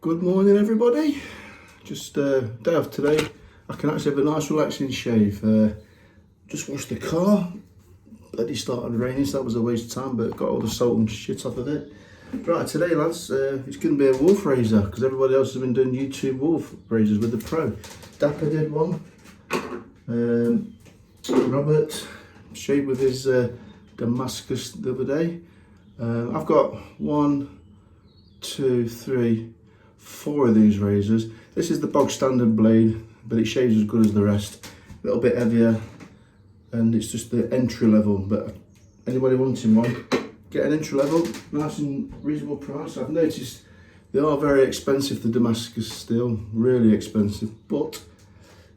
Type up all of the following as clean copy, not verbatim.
Good morning, everybody. Just day off today. I can actually have a nice relaxing shave. Just washed the car. Bloody started raining, so that was a waste of time, but got all the salt and shit off of it. Right, today lads, it's going to be a wolf razor, because everybody else has been doing YouTube wolf razors with the Pro. Dapper did one. Robert shaved with his Damascus the other day. I've got 1, 2, 3, 4 of these razors. This is the bog standard blade, but it shaves as good as the rest. A little bit heavier, and it's just the entry level. But anybody wanting one, get an entry level, nice and reasonable price. I've noticed they are very expensive, the Damascus still, really expensive. But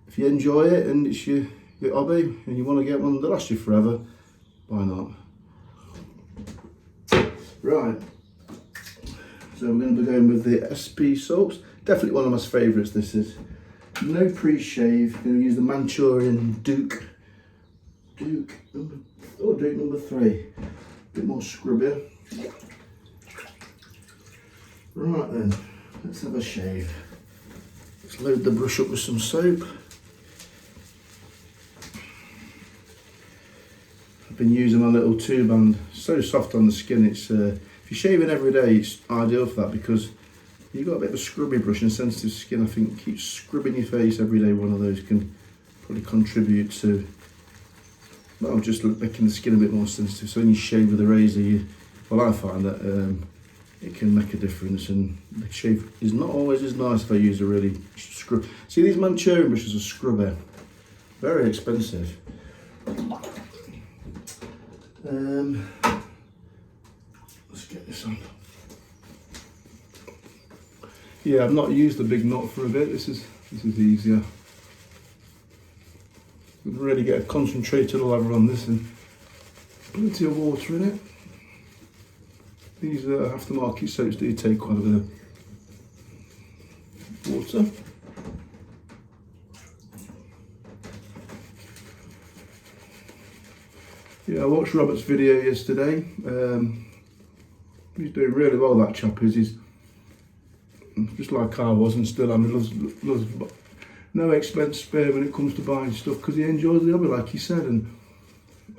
if you enjoy it and it's your hobby and you want to get one that lasts you forever, why not? Right. So we're going to be going with the SP Salts. Definitely one of my favourites, this is. No pre-shave. Going to use the Manchurian Duke. Duke number 3. A bit more scrubbier. Right then, let's have a shave. Let's load the brush up with some soap. I've been using my little 2-band. So soft on the skin, it's if you're shaving every day, it's ideal for that, because you've got a bit of a scrubby brush and sensitive skin. I think keep scrubbing your face every day, one of those can probably contribute to, well, just making the skin a bit more sensitive. So when you shave with a razor, I find that it can make a difference, and the shave is not always as nice if I use a really scrub. See, these Manchurian brushes are scrubby, very expensive. Let's get this on. Yeah, I've not used the big knot for a bit. This is easier. We can really get a concentrated lather on this, and plenty of water in it. These aftermarket soaps do take quite a bit of water. Yeah, I watched Robert's video yesterday. He's doing really well, that chap is. He's just like I was, and still loves no expense spared when it comes to buying stuff, because he enjoys the hobby, like he said. And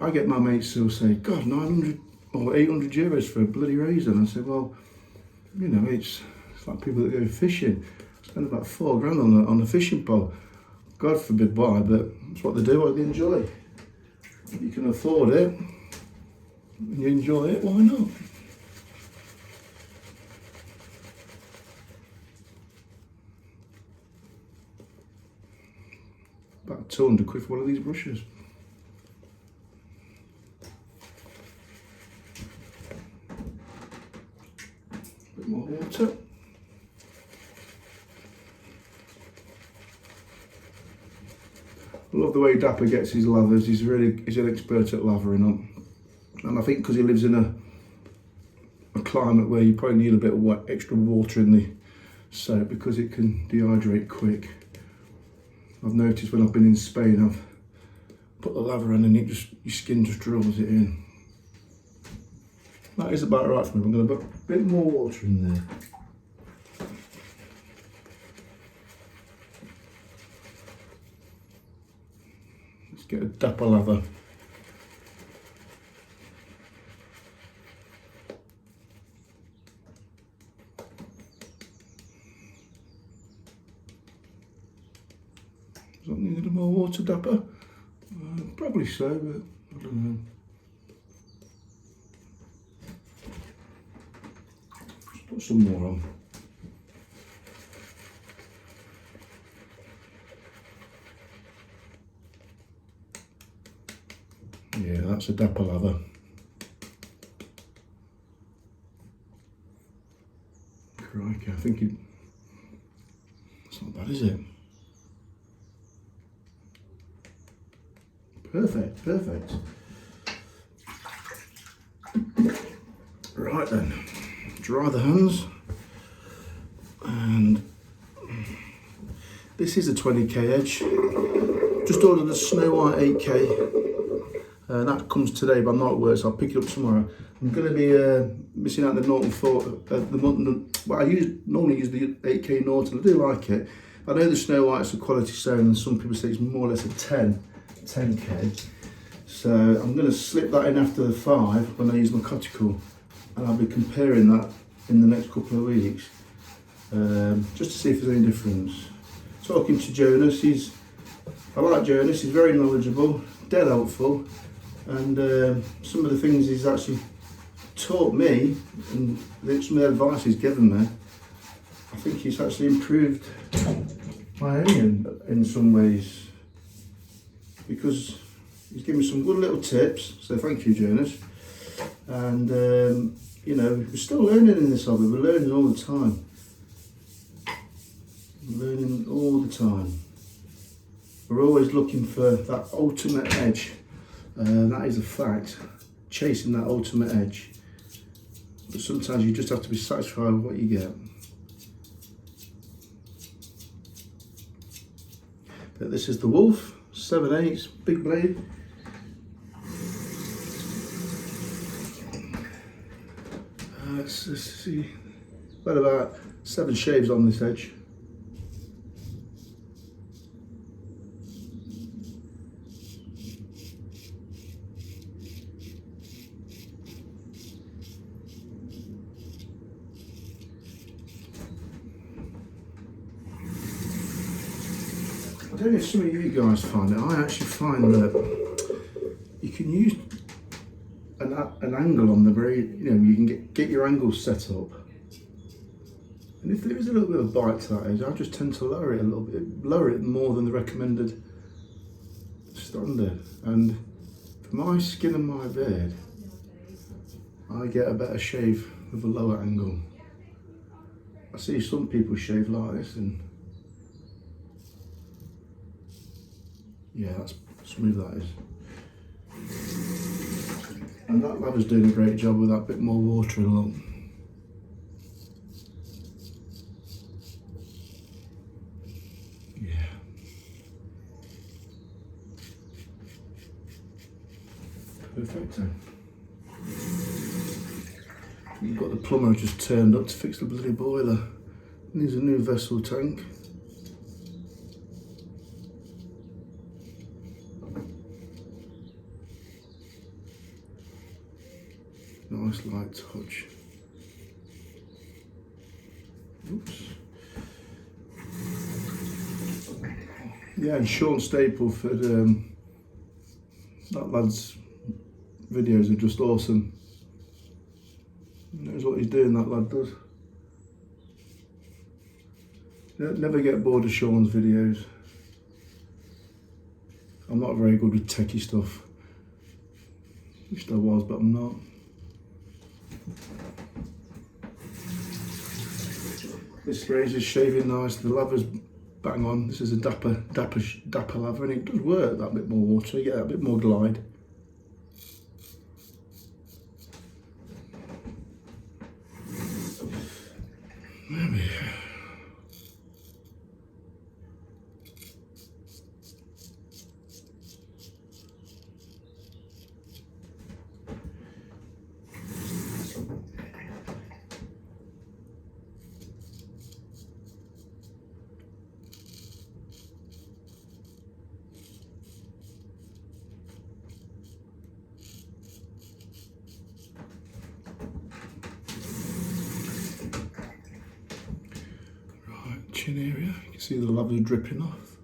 I get my mates who'll say, God, 900 or 800 euros for a bloody razor. And I say, well, you know, it's like people that go fishing, spend about 4 grand on a fishing pole. God forbid why, but it's what they do, what they enjoy. If you can afford it and you enjoy it, why not? About 200 quid for one of these brushes. A bit more water. I love the way Dapper gets his lathers. He's an expert at lathering them. And I think because he lives in a climate where you probably need a bit of extra water in the soap, because it can dehydrate quick. I've noticed when I've been in Spain, I've put the lather in and your skin just draws it in. That is about right for me. I'm going to put a bit more water in there. Let's get a Dapper lather. Does that need a little more water, Dapper? Probably so, but I don't know. Just put some more on. Yeah, that's a Dapper lather. Crikey, I think it's not bad, is it? Perfect, perfect. Right then, dry the hands, and this is a 20k edge. Just ordered a Snow White 8k That comes today, but I'm not at work, so I'll pick it up tomorrow. I'm going to be missing out the Norton 4. Well, normally use the 8K Norton. I do like it. I know the Snow White's a quality stone, and some people say it's more or less a 10K. So I'm going to slip that in after the 5 when I use my Cotical, and I'll be comparing that in the next couple of weeks, just to see if there's any difference. Talking to Jonas, I like Jonas. He's very knowledgeable, dead helpful, and some of the things he's actually taught me and some of the advice he's given me, I think he's actually improved my onion in some ways, because he's given me some good little tips, so thank you, Jonas. And you know, we're still learning in this hobby. We're learning all the time. Learning all the time. We're always looking for that ultimate edge. That is a fact. Chasing that ultimate edge. But sometimes you just have to be satisfied with what you get. But this is the Wolf 7/8 big blade. Let's see. Got about 7 shaves on this edge. I don't know if some of you guys find it. I actually find that you can use an angle on the braid. You know, you can get your angle set up, and if there is a little bit of bite to that edge, I just tend to lower it a little bit, lower it more than the recommended standard. And for my skin and my beard, I get a better shave with a lower angle. I see some people shave like this, and yeah, that's smooth that is. And that lather's doing a great job with that bit more water and look. Yeah. Perfecto. You've got the plumber just turned up to fix the bloody boiler. Needs a new vessel tank. Nice light touch. Oops. Yeah, and Sean Stapleford, that lad's videos are just awesome. He knows what he's doing, that lad does. Never get bored of Sean's videos. I'm not very good with techie stuff. Wished I was, but I'm not. This razor's shaving nice, the laver's bang on. This is a dapper laver, and it does work, that bit more water, you get that bit more glide. There we go. Chin area, you can see the lather dripping off.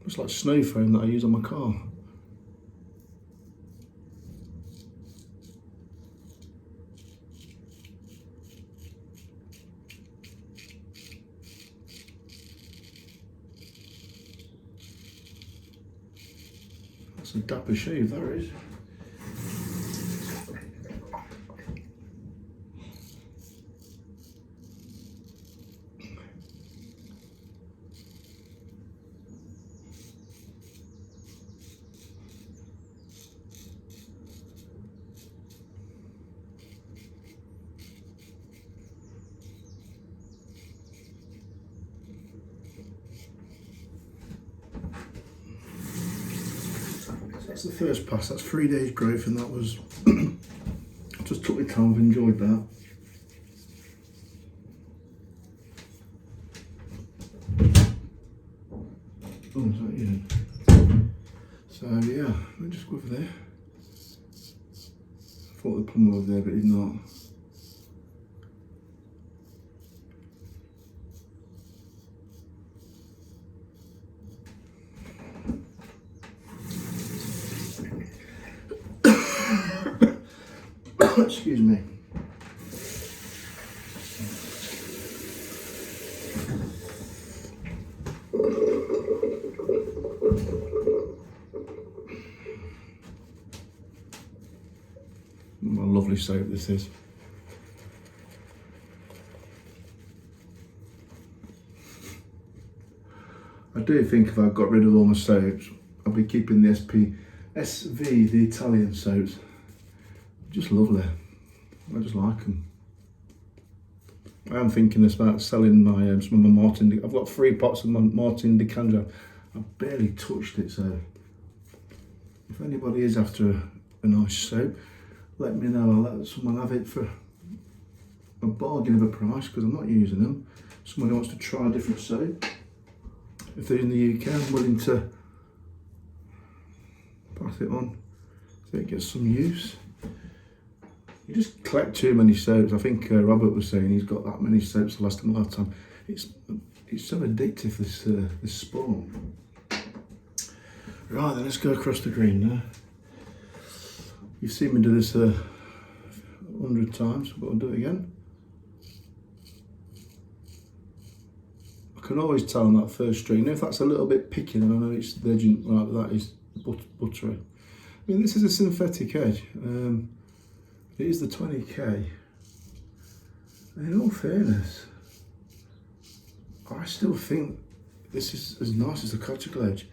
Looks like snow foam that I use on my car. That's a dapper shave, that is. that's the first pass. That's 3 days growth, and that was just took my time. I've enjoyed that. Oh, is that you? So yeah, let me just go over there. I thought the plumber was there, but he's not. Excuse me. What a lovely soap this is. I do think if I got rid of all my soaps, I'd be keeping the SV, the Italian soaps. Just lovely. I just like them. I am thinking about selling my some of my Martin. I've got 3 pots of my Martin de Candra. I've barely touched it, so if anybody is after a nice soap, let me know. I'll let someone have it for a bargain of a price because I'm not using them. Somebody wants to try a different soap. If they're in the UK, I'm willing to pass it on so it gets some use. You just collect too many soaps. I think Robert was saying he's got that many soaps to last him a lifetime. It's so addictive, this spawn. Right then, let's go across the green now. You've seen me do this 100 times, but I'll do it again. I can always tell on that first string, if that's a little bit picky, then I know it's the edge, right, but that is buttery. I mean, this is a synthetic edge. It is the 20K. And in all fairness, I still think this is as nice as the Cochicle edge.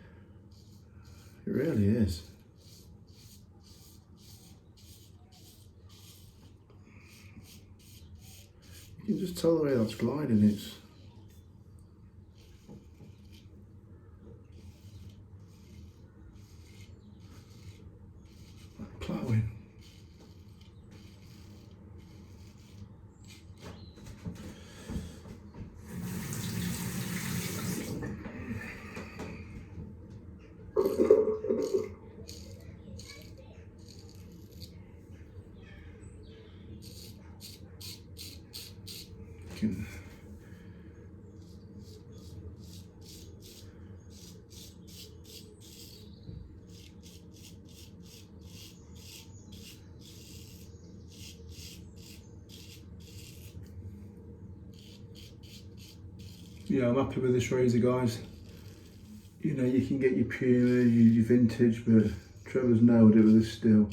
It really is. You can just tell the way that's gliding. It's like ploughing. Yeah, I'm happy with this razor, guys. You know, you can get your Puma, your vintage, but Trevor's nailed it with this steel.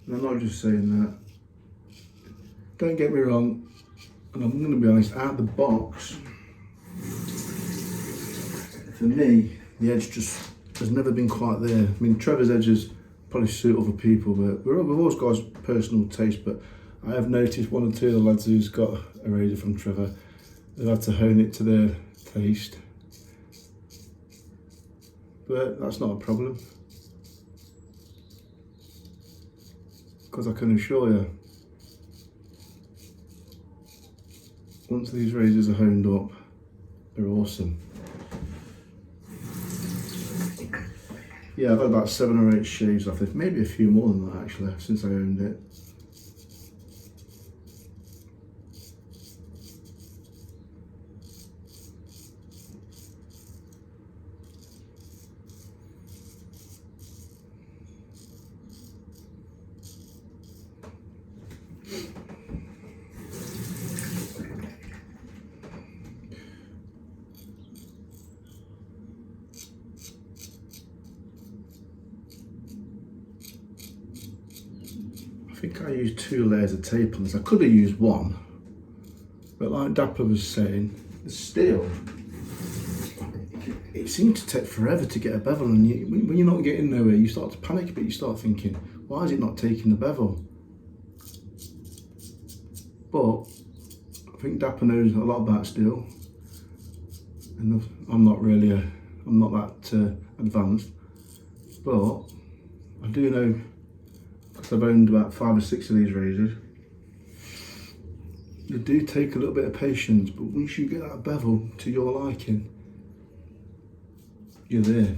And I'm not just saying that. Don't get me wrong, and I'm going to be honest, out of the box, for me, the edge just has never been quite there. I mean, Trevor's edges probably suit other people, but we've always got personal taste. But I have noticed 1 or 2 of the lads who's got a razor from Trevor, they've had to hone it to their taste. But that's not a problem, because I can assure you, once these razors are honed up, they're awesome. Yeah, I've had about 7 or 8 shaves off it, maybe a few more than that actually, since I owned it. I think I used 2 layers of tape on this. I could have used 1, but like Dapper was saying, the steel, it seemed to take forever to get a bevel, and when you're not getting nowhere, you start to panic a bit. You start thinking, why is it not taking the bevel? But I think Dapper knows a lot about steel, and I'm not that advanced, but I do know, because I've owned about 5 or 6 of these razors, they do take a little bit of patience, but once you get that bevel to your liking, you're there.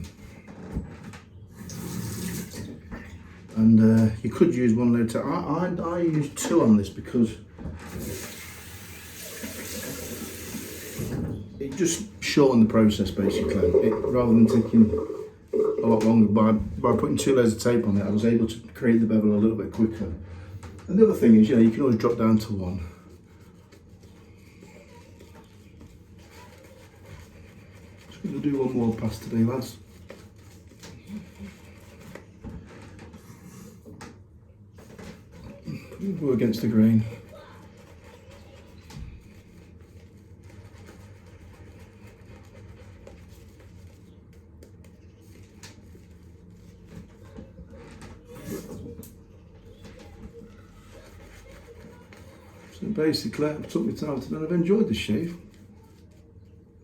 And you could use one load. I use 2 on this because it just shortened the process basically. Rather than taking a lot longer, by putting 2 layers of tape on it, I was able to create the bevel a little bit quicker. And the other thing is, you can always drop down to 1. Just going to do one more pass today, lads. Go against the grain. So basically, I've took my time today and I've enjoyed the shave.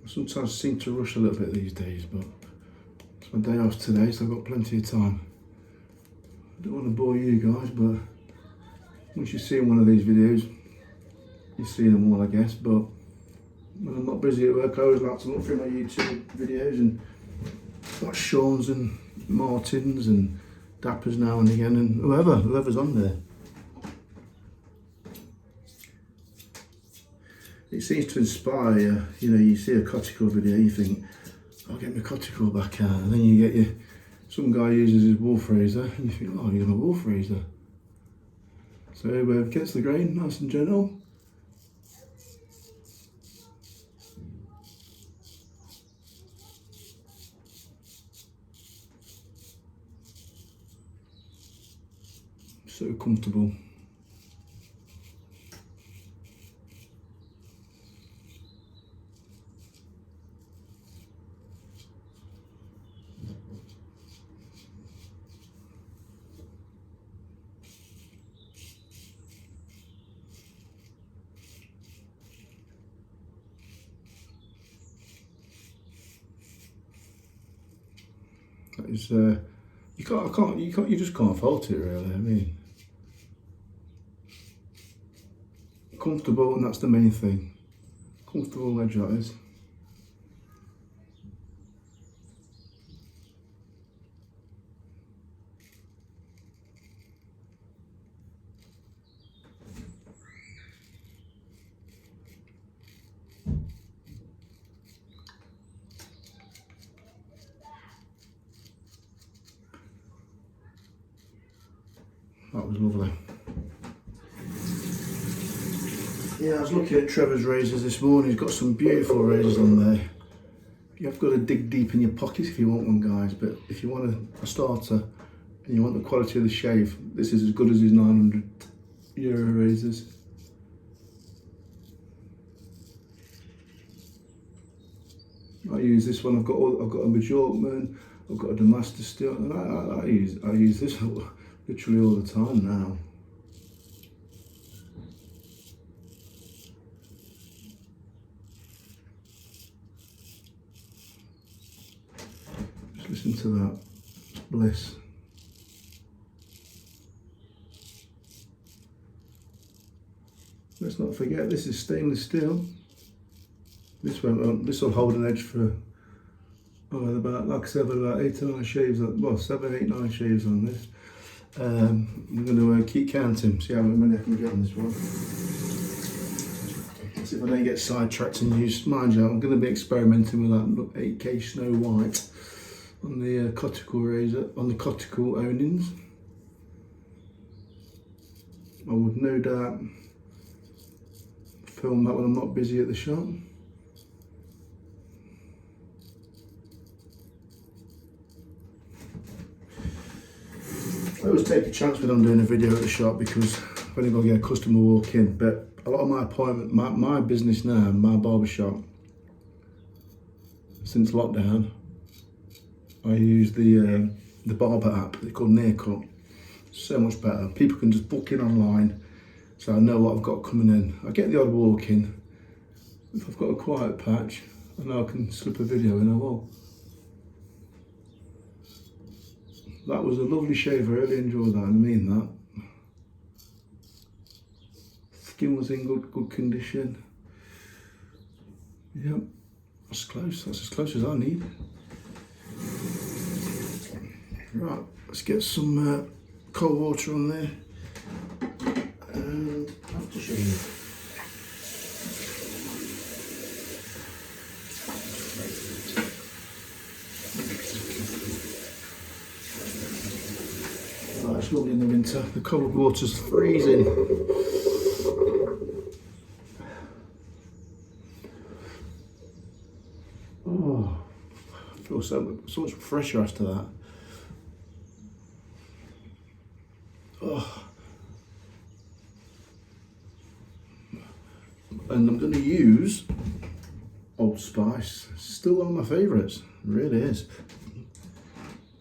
I sometimes seem to rush a little bit these days, but it's my day off today, so I've got plenty of time. I don't want to bore you guys, but once you've seen one of these videos, you've seen them all, I guess. But when I'm not busy at work, I always like to look through my YouTube videos and watch Sean's and Martin's and Dapper's now and again, and whoever's on there. It seems to inspire you. You see a Coticore video, you think, I'll get my Coticore back out, and then you get some guy uses his wolf razor, and you think, oh, you're a wolf razor. So against the grain, nice and gentle. So comfortable. That is, you just can't fault it really. I mean, comfortable, and that's the main thing. Comfortable edge that is. That was lovely. Yeah, I was looking at Trevor's razors this morning. He's got some beautiful razors on there. You've got to dig deep in your pockets if you want one, guys. But if you want a starter and you want the quality of the shave, this is as good as his €900 razors. I use this one. I've got a Bjorkman, I've got a Damascus steel, and I use this literally all the time now. Just listen to that, it's bliss. Let's not forget, this is stainless steel. This will hold an edge for about, like I said, about 8 or 9 shaves. Well, 7, 8, 9 shaves on this. I'm going to keep counting, see how many I can get on this one. See if I don't get sidetracked and use, mind you, I'm going to be experimenting with that 8K Snow White on the Coticore razor, on the Coticore Onins. I would no doubt film that when I'm not busy at the shop. I always take a chance when I'm doing a video at the shop because I've only got to get a customer walk in. But a lot of my appointment, my business now, my barbershop, since lockdown, I use the barber app. It's called Nearcut. So much better. People can just book in online, so I know what I've got coming in. I get the odd walk in. If I've got a quiet patch, I know I can slip a video in. I will. That was a lovely shave. I really enjoyed that. I mean that. Skin was in good condition. Yep, that's close. That's as close as I need. Right, let's get some cold water on there and aftershave. Right, it's lovely in the winter. The cold water's freezing. Oh, I feel so much fresher after that. Oh. And I'm going to use Old Spice. Still one of my favourites. It really is.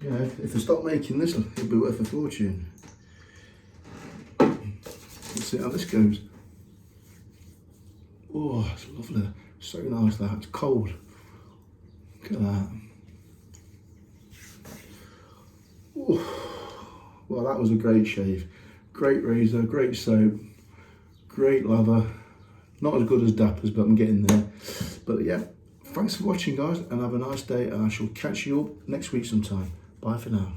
You know, if they stop making this, it'll be worth a fortune. Let's see how this goes. Oh, it's lovely. So nice that. It's cold. Look at that. Ooh. Well, that was a great shave. Great razor, great soap, great lather. Not as good as Dapper's, but I'm getting there. But yeah, thanks for watching, guys, and have a nice day, and I shall catch you up next week sometime. Bye for now.